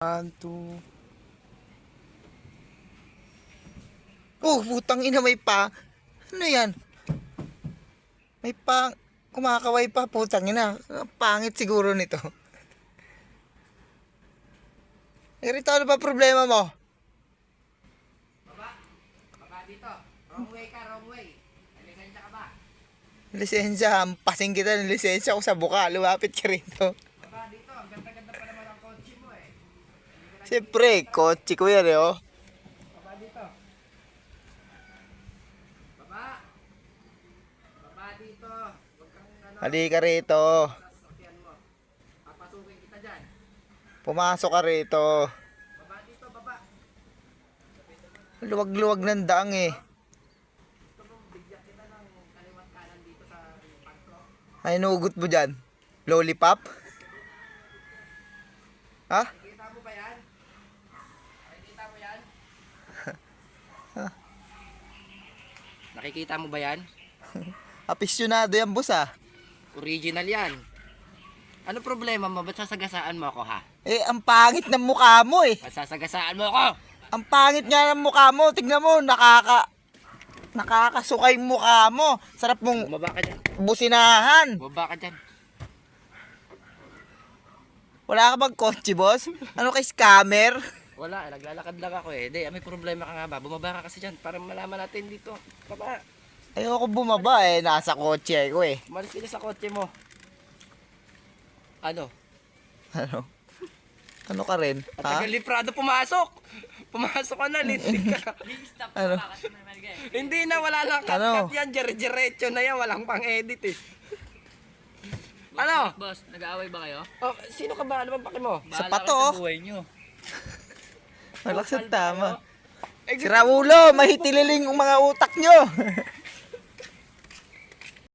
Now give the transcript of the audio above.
1, 2. Oh, putang ina, may pa. Ano yan? May pa. Kumakaway pa, putang ina. Pangit siguro nito. Rito, ano ba problema mo? Baba dito. Wrong way ka, wrong way. May lisensya ka ba? Lisensya, hampasin kita ng lisensya ko sa buka. Lumapit ka rito. Baba dito. Ang ganda-ganda pa naman ang kotse mo eh. Siyempre, kotse ko yan eh, oh. Baba dito. Baba. Baba dito. Huwag kang ano. Halika rito. Sasakyan mo. Papasukin kita dyan. Pumasok ka rito. Baba dito, baba. Luwag-luwag ng daang eh. Gusto mo bigyan kita ng kaliwat kanan dito sa pagko. Ay, nugot mo dyan. Lollipop? Ha? Nakikita mo ba yan? Nakikita mo yan? Nakikita mo ba yan? Apisyonado yan, boss ah. Original yan. Ano problema mo? Ba't sasagasaan mo ako ha? Eh, ang pangit ng mukha mo eh. Ba't sasagasaan mo ako? Ang pangit nga ng mukha mo. Tignan mo, nakakasukay yung mukha mo. Sarap mong Bumaba ka dyan. businahan. Bumaba ka dyan. Wala ka bang kotse, boss? Ano kay scammer? Wala, naglalakad lang ako eh. Hindi, may problema ka nga ba? Bumaba ka kasi dyan para malaman natin dito. Baba. Ayoko bumaba eh. Nasa kotse ko eh. Umalis ka sa kotse mo. Ano? Ano? Ano ka rin? At Ha? tagal liprado pumasok. Pumasok ka na, lintik ka. Ano? Hindi na, wala lang Ano? cut-cut yan. Diretso na yan, walang pang-edit eh. Ano? Boss, nag-aaway ba kayo? Oh, sino ka ba? Ano bang pake mo? Sa Bahala pato, kayo oh. sa buhay nyo. Malakas ang tama. Eh, Si Raulo, mahitililing ang mga utak nyo.